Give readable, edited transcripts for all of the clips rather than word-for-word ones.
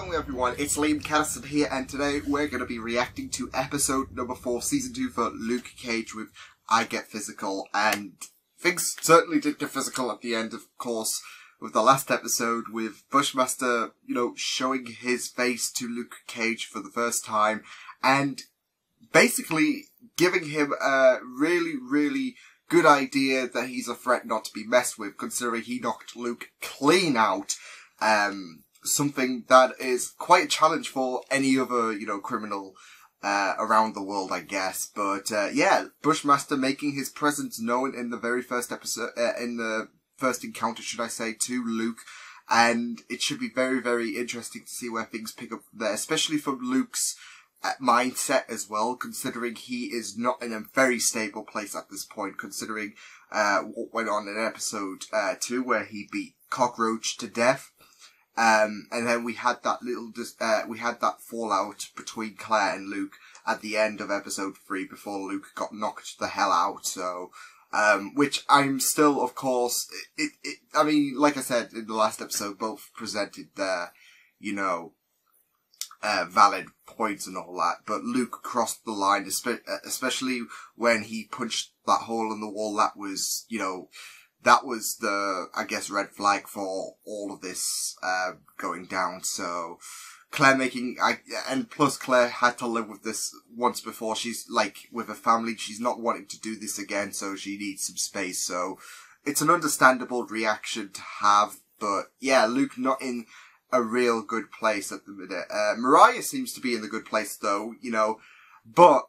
Hello everyone, it's Liam Catterson here, and today we're going to be reacting to episode number 4, season 2 for Luke Cage with I Get Physical, and things certainly did get physical at the end, of course, with the last episode with Bushmaster, showing his face to Luke Cage for the first time, and basically giving him a really good idea that he's a threat not to be messed with, considering he knocked Luke clean out. Something that is quite a challenge for any other, criminal, around the world, I guess. But, yeah, Bushmaster making his presence known in the very first episode, in the first encounter, should I say, to Luke. And it should be very interesting to see where things pick up there, especially from Luke's mindset as well, considering he is not in a very stable place at this point, considering, what went on in episode, 2, where he beat Cockroach to death. And then we had that that fallout between Claire and Luke at the end of episode 3 before Luke got knocked the hell out. So, which I'm still, of course, I mean, like I said in the last episode, both presented their, valid points and all that, but Luke crossed the line, especially when he punched that hole in the wall. That was, that was the, I guess, red flag for all of this, going down. So, Claire and plus Claire had to live with this once before. She's, with her family, she's not wanting to do this again, so she needs some space. So, it's an understandable reaction to have, but yeah, Luke not in a real good place at the minute. Mariah seems to be in the good place though, but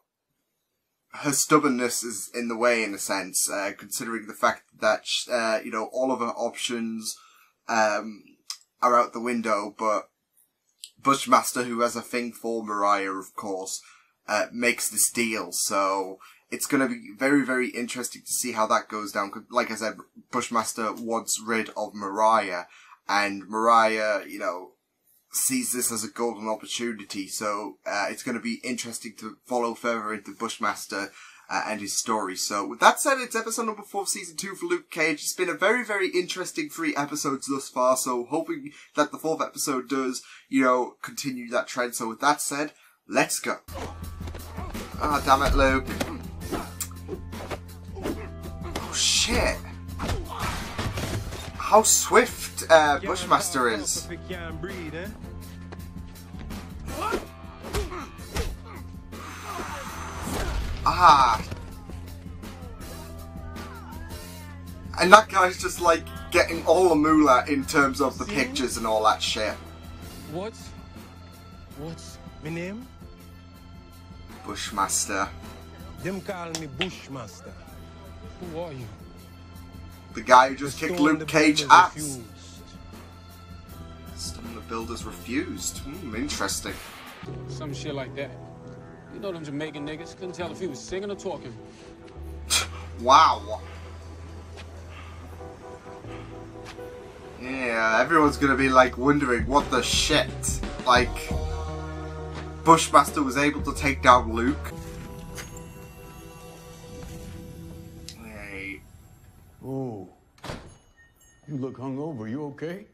her stubbornness is in the way, in a sense, considering the fact that, all of her options, are out the window, but Bushmaster, who has a thing for Mariah, of course, makes this deal, so it's gonna be very interesting to see how that goes down. Like I said, Bushmaster wants rid of Mariah, and Mariah, sees this as a golden opportunity, so it's going to be interesting to follow further into Bushmaster and his story. So with that said, it's episode number 4 of season 2 for Luke Cage. It's been a very interesting 3 episodes thus far, so hoping that the 4th episode does, continue that trend. So with that said, let's go. Ah, damn it, Luke. Oh shit. How swift Bushmaster is. Ah. And that guy's just getting all the moolah in terms of the pictures and all that shit. What's my name? Bushmaster. Them call me Bushmaster. Who are you? The guy who just kicked Luke Cage ass. Stone the Builders refused. Interesting. Some shit like that. You know them Jamaican niggas. Couldn't tell if he was singing or talking. Wow. Yeah, everyone's gonna be wondering what the shit. Bushmaster was able to take down Luke. Oh, you look hungover. You okay?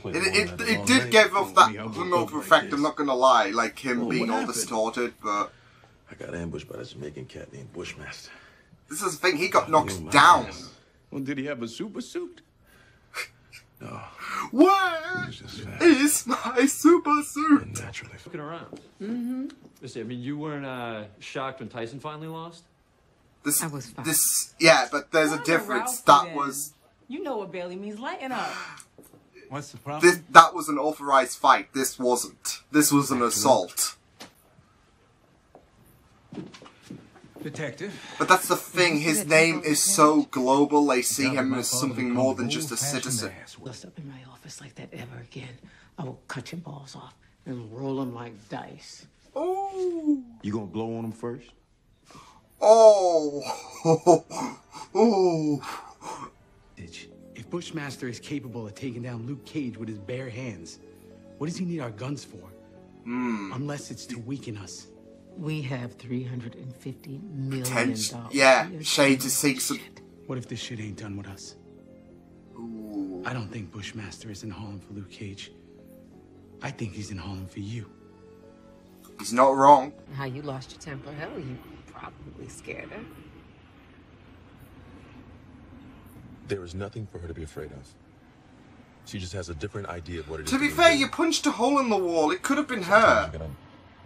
It did give off that hungover effect, I'm not gonna lie, him being all distorted, but I got ambushed by this Jamaican cat named Bushmaster. This is the thing, he got knocked down. Well, did he have a super suit? No. Where is my super suit? Naturally. Looking around. Mm-hmm. Listen, I mean, you weren't shocked when Tyson finally lost? I was fine. Yeah, but there's a difference. That was... You know what Bailey means, lighten up. What's the problem? That was an authorized fight. This wasn't. This was an assault. Detective. But that's the thing, his name is so global, they see him as something more than just a citizen. Bust up in my office like that ever again, I will cut your balls off and roll them like dice. Oh. You gonna blow on him first? Oh. Oh. If Bushmaster is capable of taking down Luke Cage with his bare hands, what does he need our guns for? Unless it's to weaken us. We have $350 million. Yeah, Shade to seek some... What if this shit ain't done with us? Ooh. I don't think Bushmaster is in Holland for Luke Cage. I think he's in Harlem for you. He's not wrong. How you lost your temper? Hell, you probably scared her. There is nothing for her to be afraid of. She just has a different idea of what it is. To be fair, you punched a hole in the wall. It could have been her.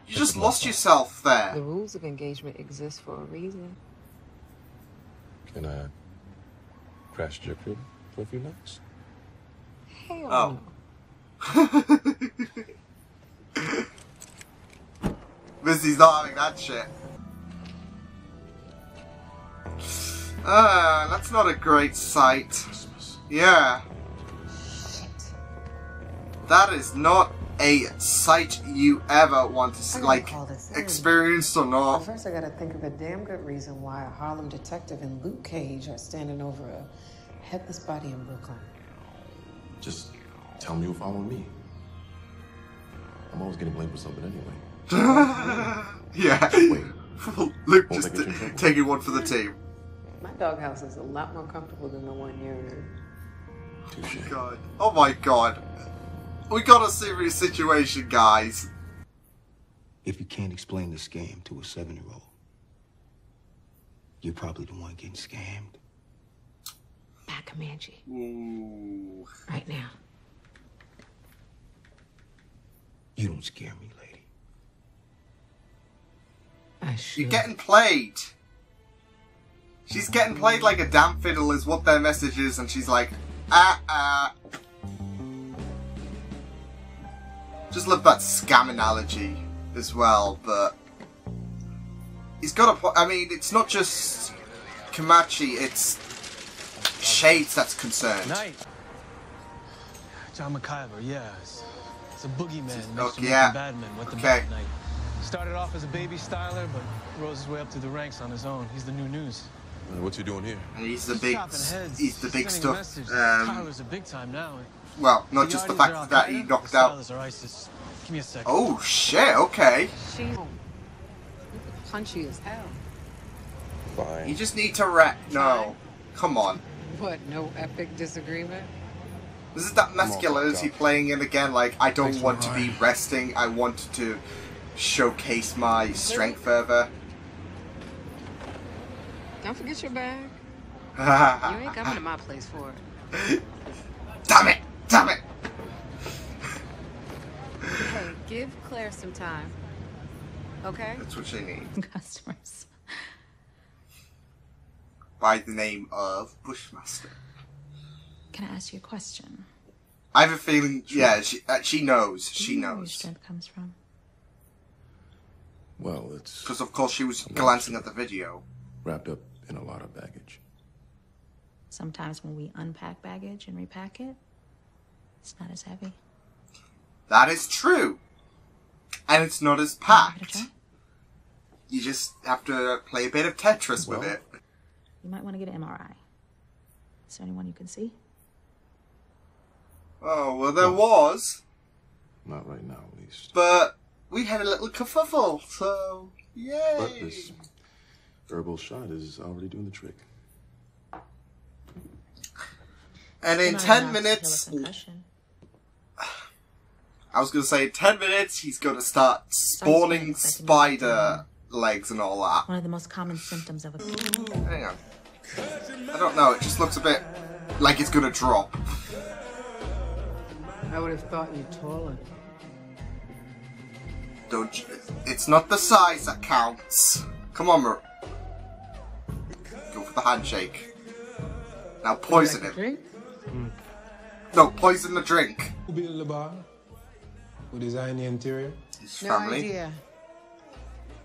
You just lost yourself there. The rules of engagement exist for a reason. Can I crash your crib for a few nights? Hell Oh. Missy's not having that shit. That's not a great sight. Yeah. Shit. That is not a sight you ever want to see, like, experienced or not. First, I gotta think of a damn good reason why a Harlem detective and Luke Cage are standing over a headless body in Brooklyn. Just tell me you'll follow me. I'm always getting blamed for something anyway. Yeah. Wait. Luke Won't just that get you in trouble? taking one for the team. My doghouse is a lot more comfortable than the one you're in. Touche. God. Oh my god. We got a serious situation, guys. If you can't explain the scam to a 7-year-old, you're probably the one getting scammed. Back Comanche. Ooh. Right now. You don't scare me, lady. I should. You're getting played. She's getting played like a damn fiddle is what their message is, and she's like, Just love that scam analogy as well, but he's got a point. I mean, it's not just Comanche, it's Shades that's concerned. Night. John McIver, yes. It's a boogeyman. Okay, yeah. Badman with the Okay. bad night. Started off as a baby styler, but rose his way up through the ranks on his own. He's the new news. What you doing here? And he's the Just big, chopping heads, he's the big sending a stuff. message. Tyler's a big time now. Well, not just the fact that he knocked out. Stylers are ISIS. Give me a second. Oh shit! Okay. She's punchy as hell. Fine. You just need to rap. No, come on. What? No epic disagreement? This is that masculinity playing in again. Like, I don't want to be resting. I want to showcase my strength further. Don't forget your bag. You ain't coming to my place for it. Damn it! Damn it! Hey, give Claire some time. Okay? That's what she needs. Customers. By the name of Bushmaster. Can I ask you a question? I have a feeling. Yeah, she knows. Do She you know where your knows. strength comes from? Well, it's Because of course she was glancing at the video. wrapped up in a lot of baggage. Sometimes when we unpack baggage and repack it, it's not as heavy. That is true. And it's not as Give it a packed. try? You just have to play a bit of Tetris with Well. it. You might want to get an MRI. Is there anyone you can see? Oh, well there was. Not right now, at least. But we had a little kerfuffle, so yay! But this herbal shot is already doing the trick. And in Not 10 enough to minutes, kill a concussion. I was going to say in 10 minutes, he's going to start spawning spider legs and all that. One of the most common symptoms of a... Hang on. I don't know, it just looks a bit like it's going to drop. I would have thought you taller. Don't you, it's not the size that counts. Come on, Go for the handshake. Now poison him. Drink? No, poison the drink. Who built the bar? Who designed the interior? His No family. idea.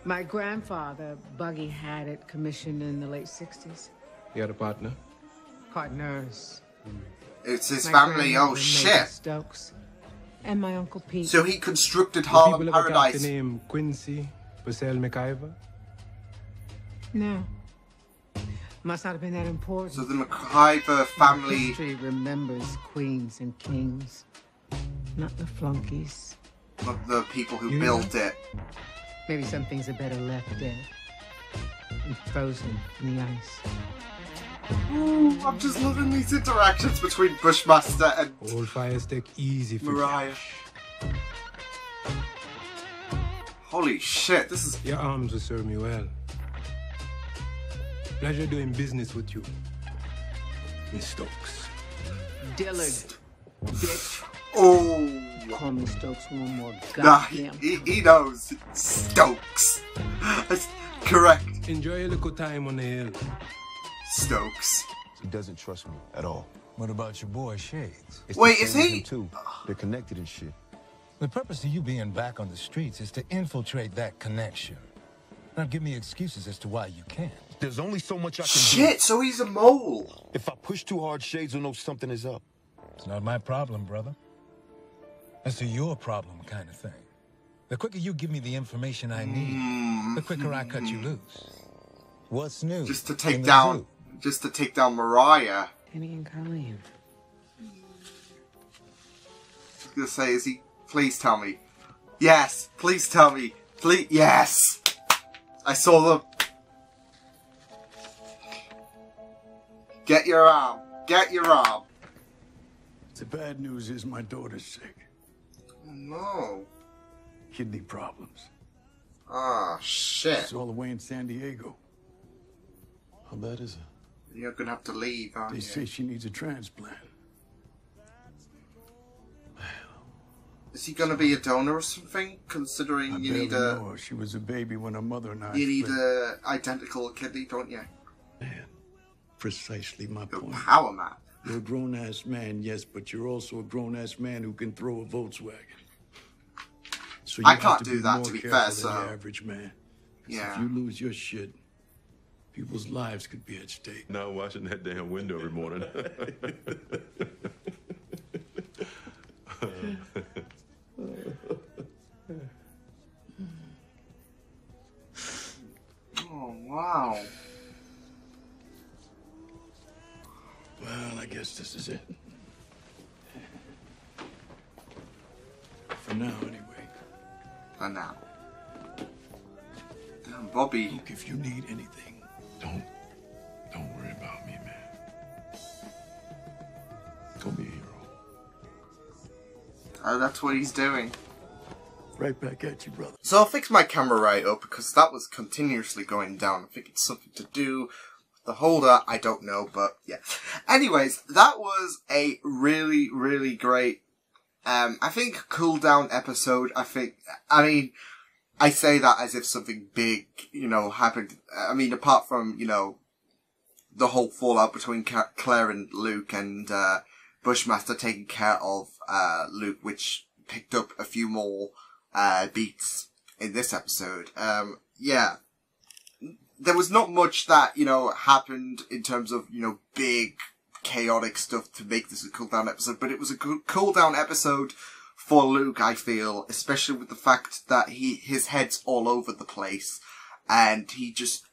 My grandfather, Buggy, had it commissioned in the late 60s. You had a partner? Partners. It's his My family. Oh grandmother, Mabel shit! Stokes. And my Uncle Pete. So he constructed Do Harlem people ever got Paradise. the name Quincy Purcell McIver? No. Must not have been that important. So the McIver family. History remembers queens and kings, not the flunkies. Not the people who You built it. Maybe some things are better left dead and frozen in the ice. Ooh, I'm just loving these interactions between Bushmaster and Old fires take easy for Mariah. cash. Holy shit, this is... Your arms will serve me well. Pleasure doing business with you, Miss Stokes. Dillard, bitch. Oh. Call me Stokes one more Nah, goddamn he knows. Stokes. That's correct. Enjoy your little time on the hill. Stokes. He doesn't trust me at all. What about your boy Shades? It's Wait, the is same with he? him, too. They're connected and shit. The purpose of you being back on the streets is to infiltrate that connection. Not give me excuses as to why you can't. There's only so much I can do. Shit, so he's a mole. If I push too hard, Shades will know something is up. It's not my problem, brother. It's a your problem kind of thing. The quicker you give me the information I need, the quicker I cut you loose. What's new? Just to take down Mariah. Kenny and Colleen. I was gonna say, is he? Please tell me. Yes, please tell me. Please, yes. I saw them. Get your arm. Get your arm. The bad news is my daughter's sick. Oh, no. Kidney problems. Ah, shit. It's all the way in San Diego. How bad is it? You're gonna have to leave, aren't They you? say she needs a transplant. Is he gonna be a donor or something? Considering I you barely need know her. She was a baby when her mother and I you need split. a identical kidney, don't you? Precisely my point. Power man. You're a grown-ass man, yes, but you're also a grown-ass man who can throw a Volkswagen. So I have can't to do be that, more to be careful fair, than so... the average man. 'Cause Yeah. if you lose your shit, people's lives could be at stake. Not watching that damn window every morning. Oh, wow. Well, I guess this is it. For now, anyway. For now. Damn, Bobby. Look, if you need anything, Don't worry about me, man. Go be a hero. Oh, that's what he's doing. right back at you, brother. So I'll fix my camera right up because that was continuously going down. I think it's something to do with the holder. I don't know, but yeah. Anyways, that was a really, really great, I think, cool down episode. I mean, I say that as if something big, happened. I mean, apart from, the whole fallout between Claire and Luke and, Bushmaster taking care of, Luke, which picked up a few more, beats in this episode. Yeah. There was not much that, happened in terms of, big, chaotic stuff to make this a cool down episode, but it was a cool down episode for Luke, I feel, especially with the fact that his head's all over the place, and he just,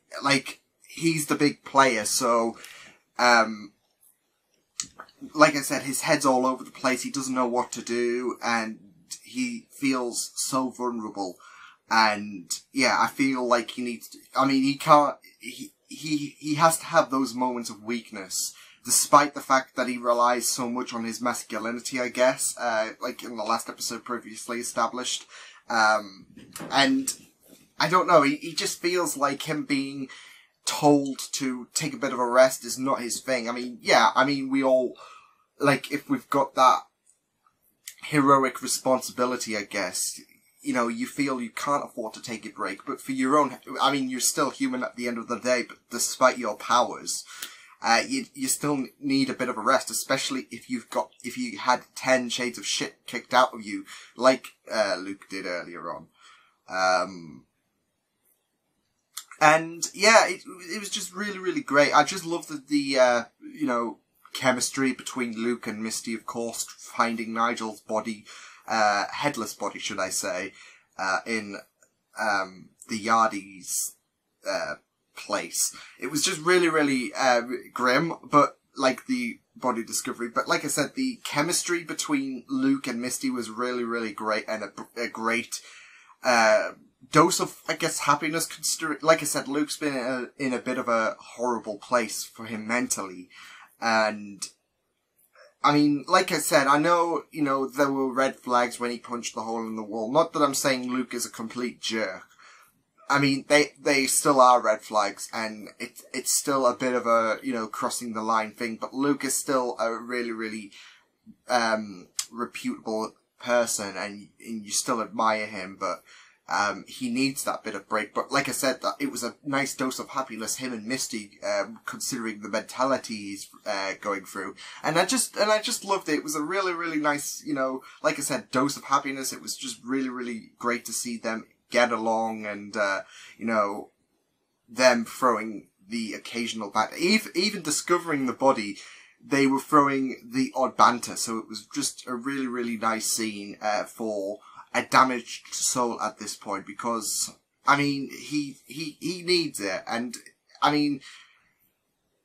he's the big player, so, like I said, his head's all over the place, he doesn't know what to do, and he feels so vulnerable, and, yeah, I feel like he needs to, he has to have those moments of weakness, despite the fact that he relies so much on his masculinity, I guess, like in the last episode previously established. And I don't know, he just feels like him being told to take a bit of a rest is not his thing. We all, if we've got that heroic responsibility, I guess, you feel you can't afford to take a break, but for your own, you're still human at the end of the day, but despite your powers, you still need a bit of a rest, especially if you had 10 shades of shit kicked out of you, like, Luke did earlier on. And yeah, it was just really, really great. I just love the chemistry between Luke and Misty, of course, finding Nigel's body, headless body, should I say, in, the Yardies, place. It was just really, really, grim, but, the body discovery. But like I said, the chemistry between Luke and Misty was really, really great, and a great, dose of, I guess, happiness, considering, like I said, Luke's been in a bit of a horrible place for him mentally, and, I mean, like I said, I know, you know, there were red flags when he punched the hole in the wall. Not that I'm saying Luke is a complete jerk. I mean, they still are red flags, and it's still a bit of a, you know, crossing the line thing, but Luke is still a really, really, reputable person, and you still admire him, but, he needs that bit of break. But like I said, that it was a nice dose of happiness, him and Misty, considering the mentality he's, going through. And I just loved it. It was a really, really nice, you know, like I said, dose of happiness. It was just really, really great to see them get along, and, you know, them throwing the occasional banter. Even discovering the body, they were throwing the odd banter. So it was just a really, really nice scene, for a damaged soul at this point, because, I mean, he needs it. And, I mean,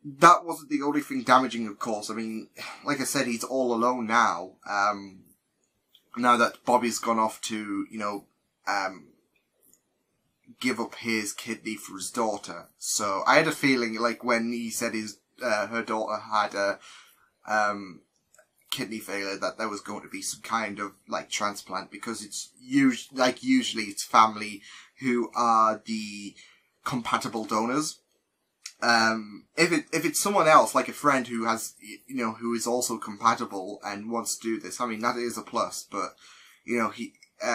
that wasn't the only thing damaging, of course. I mean, like I said, he's all alone now. Now that Bobby's gone off to, you know, give up his kidney for his daughter. So I had a feeling, like, when he said her daughter had a kidney failure, that there was going to be some kind of, like, transplant, because it's usually it's family who are the compatible donors. If it's someone else, like a friend who has, you know, who is also compatible and wants to do this, I mean, that is a plus, but, you know,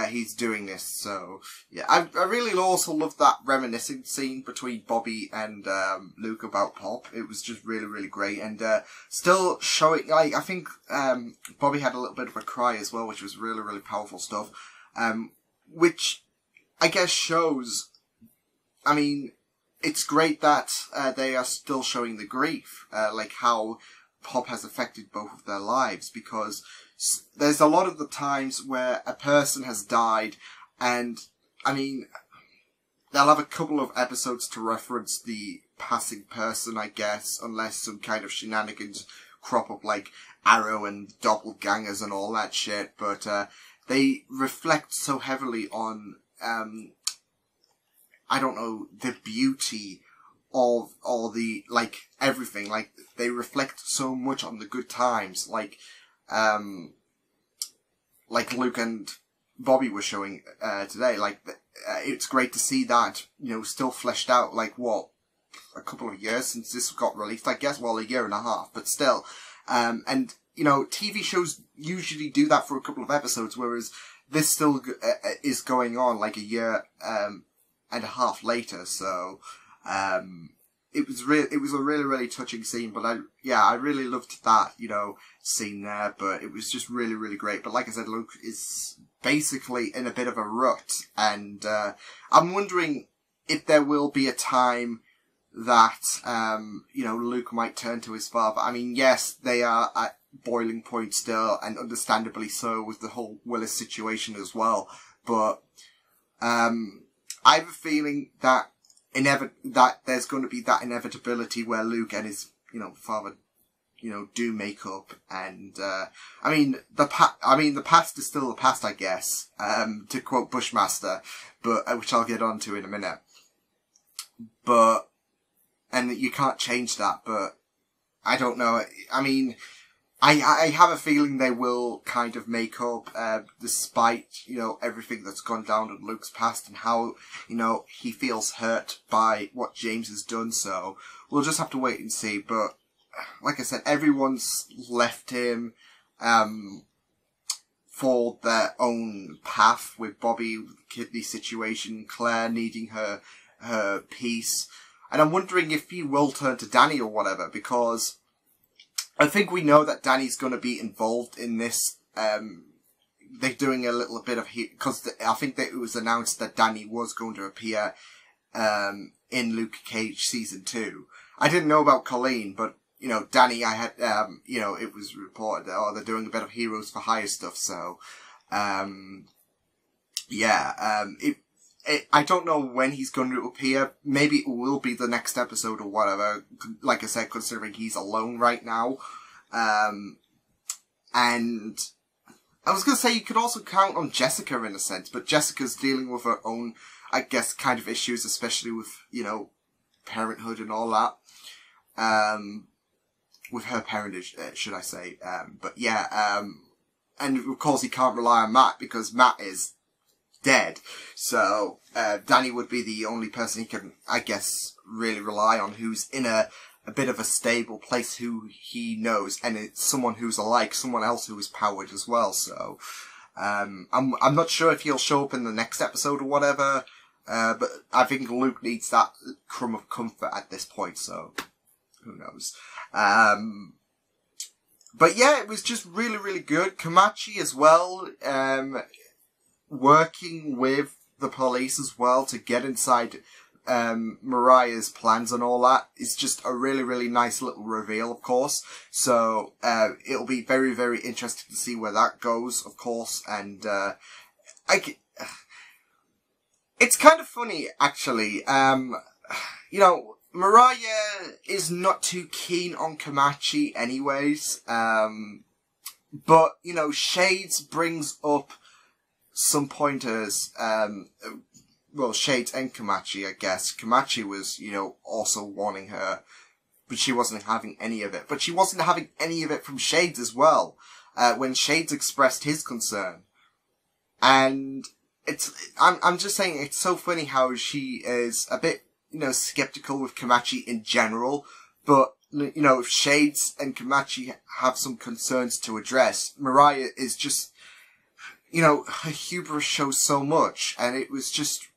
he's doing this, so, yeah. I really also loved that reminiscing scene between Bobby and, Luke about Pop. It was just really, really great, and, still showing, like, I think, Bobby had a little bit of a cry as well, which was really, really powerful stuff, which, I guess shows, I mean, it's great that, they are still showing the grief, like how Pop has affected both of their lives, because there's a lot of the times where a person has died, and, I mean, they'll have a couple of episodes to reference the passing person, I guess, unless some kind of shenanigans crop up, like Arrow and doppelgangers and all that shit, but, they reflect so heavily on, I don't know, the beauty of all the, like, everything. Like, they reflect so much on the good times, like Luke and Bobby were showing, today. Like, it's great to see that, you know, still fleshed out, like, what, a couple of years since this got released, I guess, well, a year and a half, but still. And, you know, TV shows usually do that for a couple of episodes, whereas this still is going on, like, a year, and a half later, so, it was a really, really touching scene, but I really loved that, you know, scene there, but it was just really, really great. But like I said, Luke is basically in a bit of a rut, and, I'm wondering if there will be a time that, you know, Luke might turn to his father. I mean, yes, they are at boiling point still, and understandably so, with the whole Willis situation as well, but, I have a feeling that that there's going to be that inevitability where Luke and his, you know, father, you know, do make up, and I mean the past is still the past, I guess, to quote Bushmaster, but which I'll get onto in a minute. But and you can't change that, but I don't know. I mean, I have a feeling they will kind of make up, despite, you know, everything that's gone down in Luke's past and how, you know, he feels hurt by what James has done, so we'll just have to wait and see. But, like I said, everyone's left him, for their own path, with Bobby, with the kidney situation, Claire needing her peace, and I'm wondering if he will turn to Danny or whatever, because I think we know that Danny's going to be involved in this. They're doing a little bit of because I think that it was announced that Danny was going to appear in Luke Cage season 2. I didn't know about Colleen, but you know, Danny, I had you know, it was reported that they're doing a bit of Heroes for Hire stuff. So yeah, I don't know when he's going to appear. Maybe it will be the next episode or whatever. Like I said, considering he's alone right now. And I was going to say you could also count on Jessica in a sense, but Jessica's dealing with her own, I guess, kind of issues, especially with, you know, parenthood and all that. with her parentage, should I say. But yeah, and of course he can't rely on Matt because Matt is dead. So, Danny would be the only person he can, I guess, really rely on, who's in a bit of a stable place, who he knows, and it's someone who's alike, someone else who is powered as well. So, I'm not sure if he'll show up in the next episode or whatever, but I think Luke needs that crumb of comfort at this point, so who knows. But yeah, it was just really, really good. Komachi as well, working with the police as well to get inside Mariah's plans and all that is just a really, really nice little reveal, of course. So, it'll be very, very interesting to see where that goes, of course. And, it's kind of funny, actually. You know, Mariah is not too keen on Komachi anyways. But, you know, Shades brings up some pointers, well, Shades and Komachi, I guess. Komachi was, you know, also wanting her, but she wasn't having any of it. But she wasn't having any of it from Shades as well, when Shades expressed his concern. And I'm just saying, it's so funny how she is a bit, you know, skeptical with Komachi in general, but, you know, if Shades and Komachi have some concerns to address, Mariah is just, you know, her hubris shows so much, and it's just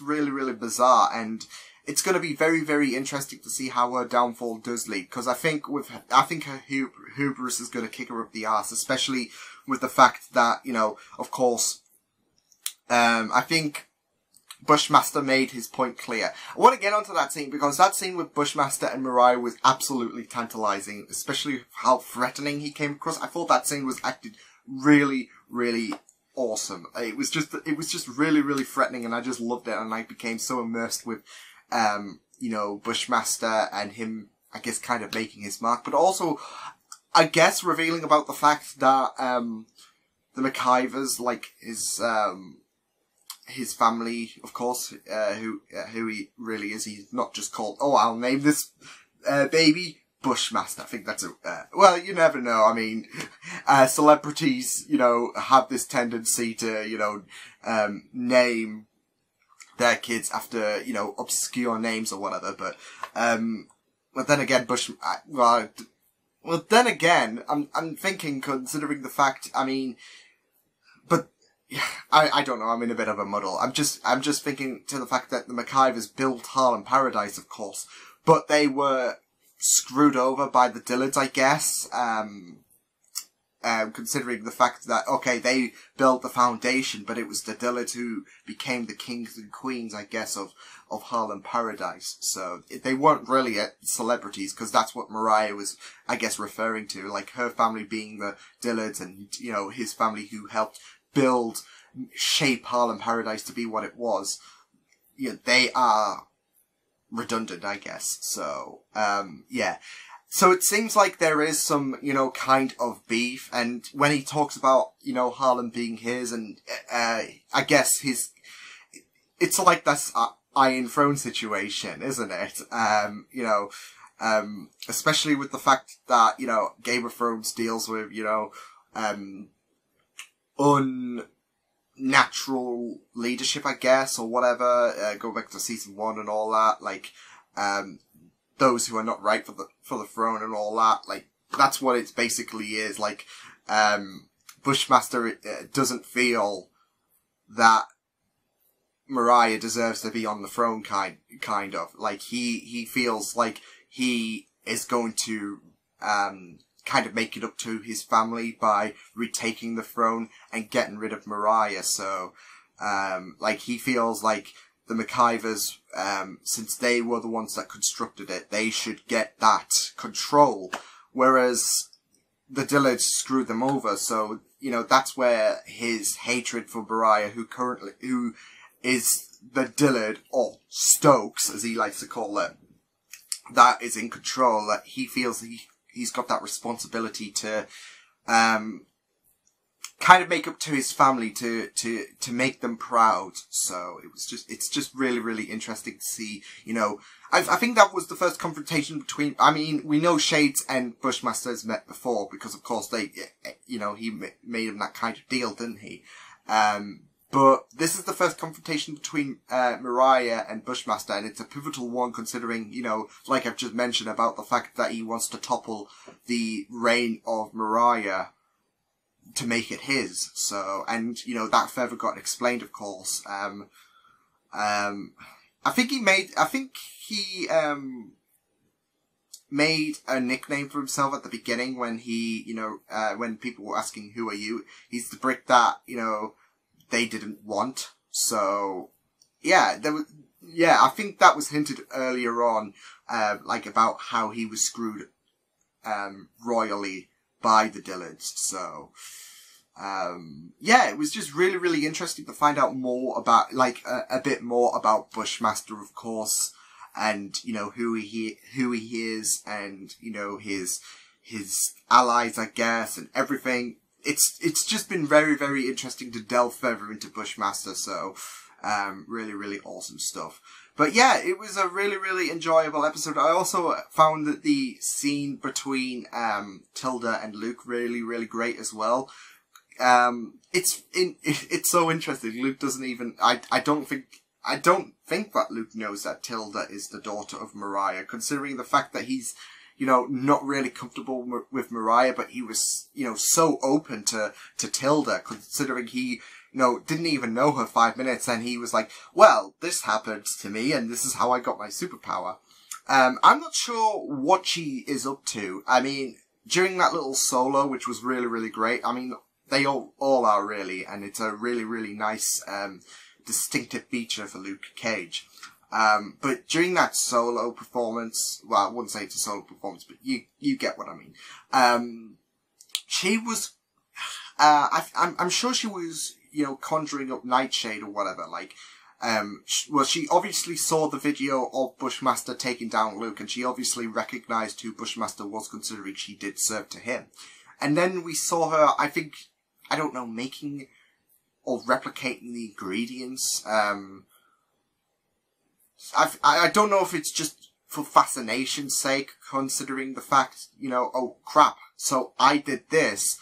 really, really bizarre, and it's going to be very, very interesting to see how her downfall does lead, because I think her hubris is going to kick her up the arse, especially with the fact that, you know, of course, I think Bushmaster made his point clear. I want to get onto that scene, because that scene with Bushmaster and Mariah was absolutely tantalizing, especially how threatening he came across. I thought that scene was acted really, really awesome. It was just really, really threatening, and I just loved it, and I became so immersed with, you know, Bushmaster and him, I guess, kind of making his mark, but also, I guess, revealing about the fact that, the McIvers, like, his family, of course, who he really is. He's not just called, oh, I'll name this, baby Bushmaster. I think that's well, you never know. I mean, celebrities, you know, have this tendency to, you know, name their kids after, you know, obscure names or whatever, but then again, then again, I'm thinking, considering the fact, I mean, but, yeah, I don't know, I'm in a bit of a muddle. I'm just thinking to the fact that the McIvers built Harlem Paradise, of course, but they were screwed over by the Dillards, I guess, considering the fact that, okay, they built the foundation, but it was the Dillards who became the kings and queens, I guess, of Harlem Paradise. So, they weren't really celebrities, because that's what Mariah was, I guess, referring to, like, her family being the Dillards, and, you know, his family who helped shape Harlem Paradise to be what it was. You know, they are redundant, I guess. So, yeah. So it seems like there is some, you know, kind of beef, and when he talks about, you know, Harlem being his, and, I guess it's like this Iron Throne situation, isn't it? You know, especially with the fact that, you know, Game of Thrones deals with, you know, unnatural leadership, I guess, or whatever, go back to season 1 and all that, like, those who are not right for the throne and all that, like, that's what it basically is, like, Bushmaster doesn't feel that Mariah deserves to be on the throne, kind of, like, he feels like he is going to, kind of make it up to his family by retaking the throne and getting rid of Mariah. So, like, he feels like the McIvers, since they were the ones that constructed it, they should get that control, whereas the Dillards screwed them over. So, you know, that's where his hatred for Mariah, who is the Dillard, or Stokes, as he likes to call it, that is in control, that he feels he's got that responsibility to, kind of make up to his family to make them proud. So it's just really, really interesting to see, you know, I think that was the first confrontation between, I mean, we know Shades and Bushmaster has met before because of course they, you know, he made him that kind of deal, didn't he? But this is the first confrontation between Mariah and Bushmaster, and it's a pivotal one considering, you know, like I've just mentioned about the fact that he wants to topple the reign of Mariah to make it his. So, and, you know, that further got explained, of course. I think he made a nickname for himself at the beginning when he, you know, when people were asking, who are you? He's the brick that, you know, they didn't want. So, yeah, I think that was hinted earlier on, like about how he was screwed, royally by the Dillards. So, yeah, it was just really, really interesting to find out more about, like, a bit more about Bushmaster, of course, and, you know, who he is, and, you know, his allies, I guess, and everything. It's just been very, very interesting to delve further into Bushmaster, so, really, really awesome stuff. But yeah, it was a really, really enjoyable episode. I also found that the scene between, Tilda and Luke really, really great as well. It's so interesting. Luke doesn't even, I don't think that Luke knows that Tilda is the daughter of Mariah, considering the fact that he's, you know, not really comfortable with Mariah, but he was, you know, so open to Tilda, considering he, you know, didn't even know her 5 minutes, and he was like, well, this happened to me, and this is how I got my superpower. I'm not sure what she is up to. I mean, during that little solo, which was really, really great, I mean, they all are really, and it's a really, really nice, distinctive feature for Luke Cage. But during that solo performance, well, I wouldn't say it's a solo performance, but you get what I mean. She was, I'm sure she was, you know, conjuring up Nightshade or whatever, like, well, she obviously saw the video of Bushmaster taking down Luke, and she obviously recognized who Bushmaster was, considering she did serve to him. And then we saw her, I think, I don't know, making or replicating the ingredients, I don't know if it's just for fascination's sake, considering the fact, you know, oh crap, so I did this,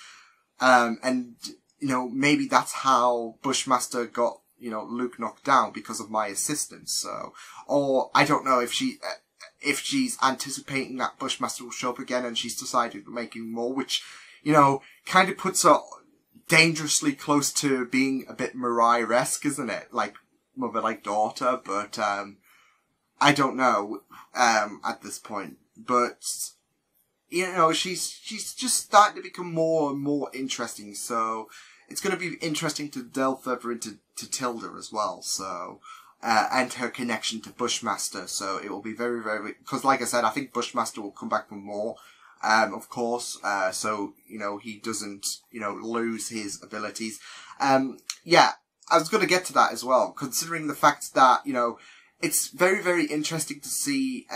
and, you know, maybe that's how Bushmaster got, you know, Luke knocked down because of my assistance, so, or I don't know if she's anticipating that Bushmaster will show up again and she's decided to making more, which, you know, kind of puts her dangerously close to being a bit Mariah-esque, isn't it? Like, mother like daughter, but, I don't know, at this point, but, you know, she's just starting to become more and more interesting, so it's going to be interesting to delve further into Tilda as well, so, and her connection to Bushmaster, so it will be very, very, because like I said, I think Bushmaster will come back for more, of course, so, you know, he doesn't, you know, lose his abilities. Yeah, I was going to get to that as well, considering the fact that, you know, it's very, very interesting to see,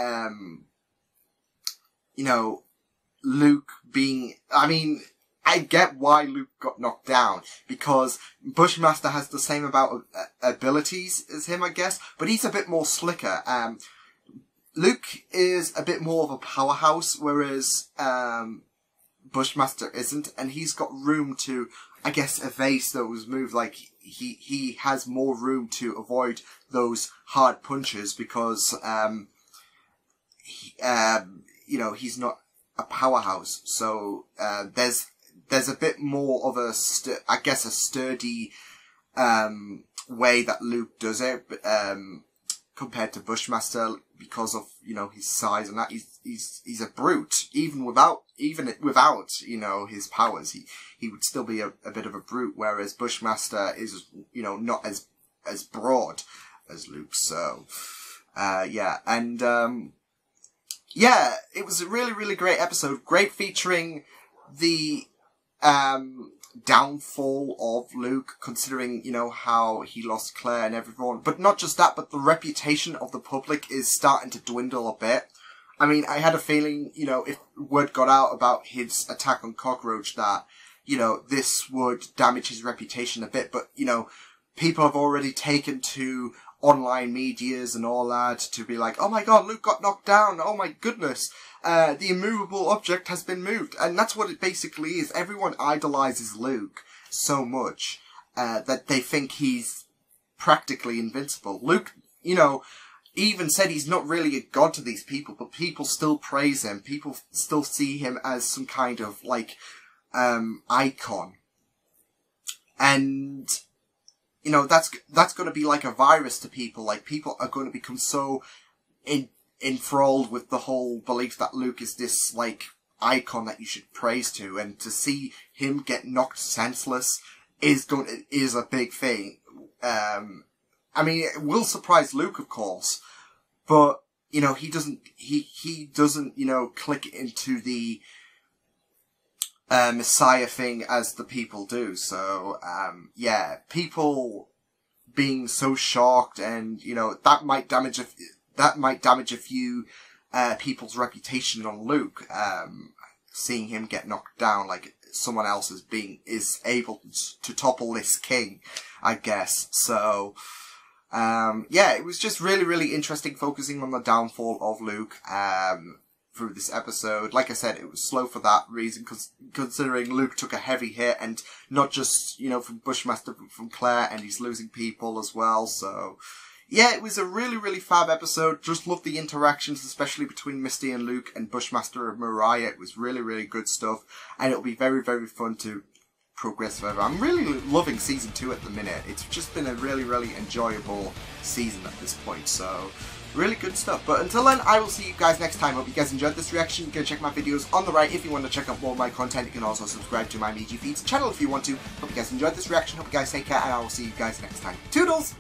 you know, Luke being, I mean, I get why Luke got knocked down, because Bushmaster has the same amount of abilities as him, I guess, but he's a bit more slicker. Luke is a bit more of a powerhouse, whereas, Bushmaster isn't, and he's got room to, I guess, evade those moves, like, he has more room to avoid those hard punches because, you know, he's not a powerhouse. So, there's a bit more of a, I guess, a sturdy, way that Luke does it, compared to Bushmaster, because of, you know, his size and that. He's a brute, even without, you know, his powers. He would still be a bit of a brute, whereas Bushmaster is, you know, not as broad as Luke, so, yeah, and, yeah, it was a really, really great episode, great featuring the, downfall of Luke, considering, you know, how he lost Claire and everyone, but not just that, but the reputation of the public is starting to dwindle a bit. I mean, I had a feeling, you know, if word got out about his attack on Cockroach that, you know, this would damage his reputation a bit, but, you know, people have already taken to online medias and all that to be like, oh my god, Luke got knocked down, oh my goodness, the immovable object has been moved. And that's what it basically is. Everyone idolizes Luke so much that they think he's practically invincible. Luke, you know, even said he's not really a god to these people, but people still praise him. People still see him as some kind of, like, icon. And, you know, that's going to be like a virus to people. Like, people are going to become so enthralled with the whole belief that Luke is this, like, icon that you should praise to. And to see him get knocked senseless is a big thing. I mean, it will surprise Luke, of course, but, you know, he doesn't, you know, click into the, Messiah thing as the people do. So, yeah, people being so shocked and, you know, that might damage a few, people's reputation on Luke, seeing him get knocked down, like someone else is able to topple this king, I guess. So, yeah, it was just really, really interesting focusing on the downfall of Luke, through this episode. Like I said, it was slow for that reason, considering Luke took a heavy hit, and not just, you know, from Bushmaster, but from Claire, and he's losing people as well. So, yeah, it was a really, really fab episode. Just loved the interactions, especially between Misty and Luke and Bushmaster and Mariah. It was really, really good stuff, and it'll be very, very fun to progress further. I'm really loving season 2 at the minute. It's just been a really, really enjoyable season at this point, so really good stuff. But until then, I will see you guys next time. Hope you guys enjoyed this reaction. You can check my videos on the right if you want to check out more of my content. You can also subscribe to my MeG Feeds channel if you want to. Hope you guys enjoyed this reaction. Hope you guys take care, and I will see you guys next time. Toodles!